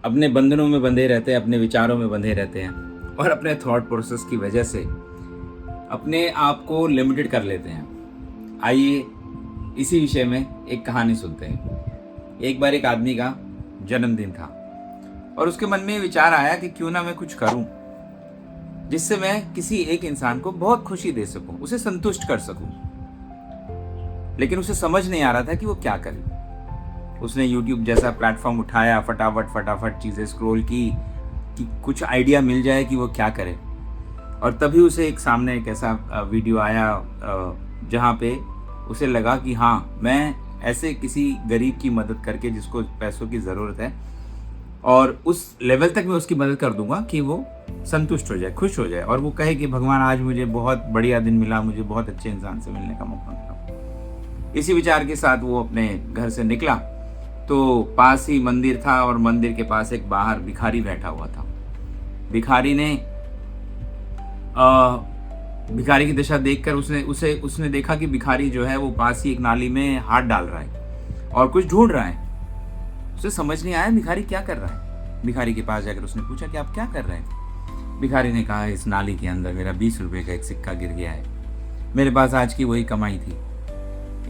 अपने बंधनों में बंधे रहते हैं, अपने विचारों में बंधे रहते हैं और अपने थॉट प्रोसेस की वजह से अपने आप को लिमिटेड कर लेते हैं। आइए इसी विषय में एक कहानी सुनते हैं। एक बार एक आदमी का जन्मदिन था और उसके मन में विचार आया कि क्यों ना मैं कुछ करूं जिससे मैं किसी एक इंसान को बहुत खुशी दे सकूं, उसे संतुष्ट कर सकूं। लेकिन उसे समझ नहीं आ रहा था कि वो क्या करे। उसने YouTube जैसा प्लेटफॉर्म उठाया, फटाफट चीज़ें स्क्रॉल की कि कुछ आइडिया मिल जाए कि वो क्या करे। और तभी उसे एक सामने एक ऐसा वीडियो आया जहाँ पे उसे लगा कि हाँ, मैं ऐसे किसी गरीब की मदद करके जिसको पैसों की ज़रूरत है और उस लेवल तक मैं उसकी मदद कर दूंगा कि वो संतुष्ट हो जाए, खुश हो जाए और वो कहे कि भगवान आज मुझे बहुत बढ़िया दिन मिला, मुझे बहुत अच्छे इंसान से मिलने का मौका मिला। इसी विचार के साथ वो अपने घर से निकला तो पास ही मंदिर था और मंदिर के पास एक बाहर भिखारी बैठा हुआ था। भिखारी ने भिखारी की दशा देखकर उसने देखा कि भिखारी जो है वो पास ही एक नाली में हाथ डाल रहा है और कुछ ढूंढ रहा है। उसे समझ नहीं आया भिखारी क्या कर रहा है। भिखारी के पास जाकर उसने पूछा कि आप क्या कर रहे हैं। भिखारी ने कहा, इस नाली के अंदर मेरा 20 रुपए का एक सिक्का गिर गया है, मेरे पास आज की वही कमाई थी।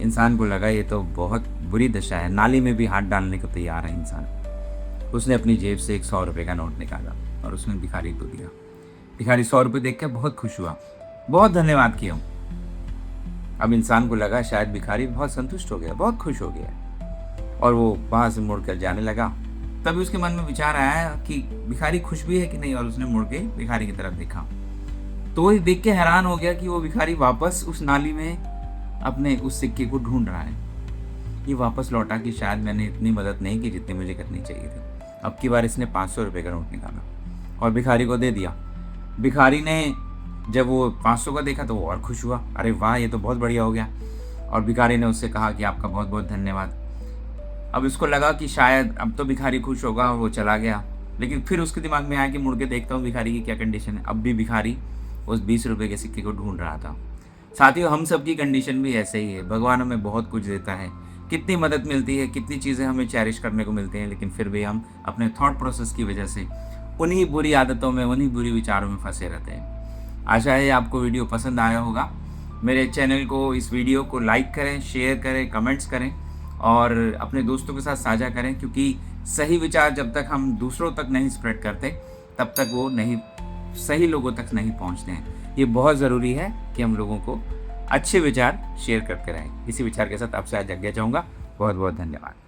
इंसान को लगा ये तो बहुत बुरी दशा है, नाली में भी हाथ डालने को तैयार है इंसान। उसने अपनी जेब से एक 100 रुपए का नोट निकाला और उसने भिखारी को दिया। भिखारी 100 रुपये देखकर बहुत खुश हुआ, बहुत धन्यवाद किया। अब इंसान को लगा शायद भिखारी बहुत संतुष्ट हो गया, बहुत खुश हो गया और वो वहां से मुड़कर जाने लगा। तभी उसके मन में विचार आया कि भिखारी खुश भी है कि नहीं, और उसने मुड़ के भिखारी की तरफ देखा तो वो देख के हैरान हो गया कि वो भिखारी वापस उस नाली में अपने उस सिक्के को ढूंढ रहा है। ये वापस लौटा कि शायद मैंने इतनी मदद नहीं की जितनी मुझे करनी चाहिए थी। अब की बार इसने 500 रुपये का नोट निकाला और भिखारी को दे दिया। भिखारी ने जब वो 500 का देखा तो वो और खुश हुआ, अरे वाह ये तो बहुत बढ़िया हो गया। और भिखारी ने उससे कहा कि आपका बहुत बहुत धन्यवाद। अब इसको लगा कि शायद अब तो भिखारी खुश होगा और वो चला गया। लेकिन फिर उसके दिमाग में आया कि मुड़ के देखता हूँ भिखारी की क्या कंडीशन है। अब भी भिखारी उस 20 रुपये के सिक्के को ढूंढ रहा था। साथियों, हम सब की कंडीशन भी ऐसे ही है। भगवान हमें बहुत कुछ देता है, कितनी मदद मिलती है, कितनी चीज़ें हमें चेरिश करने को मिलती हैं, लेकिन फिर भी हम अपने थॉट प्रोसेस की वजह से उन्हीं बुरी आदतों में, उन्हीं बुरी विचारों में फंसे रहते हैं। आशा है आपको वीडियो पसंद आया होगा। मेरे चैनल को, इस वीडियो को लाइक करें, शेयर करें, कमेंट्स करें और अपने दोस्तों के साथ साझा करें, क्योंकि सही विचार जब तक हम दूसरों तक नहीं स्प्रेड करते तब तक वो नहीं सही लोगों तक नहीं पहुंचते हैं। ये बहुत ज़रूरी है कि हम लोगों को अच्छे विचार शेयर करते रहें। इसी विचार के साथ आपसे आज आज्ञा चाहूँगा। बहुत बहुत धन्यवाद।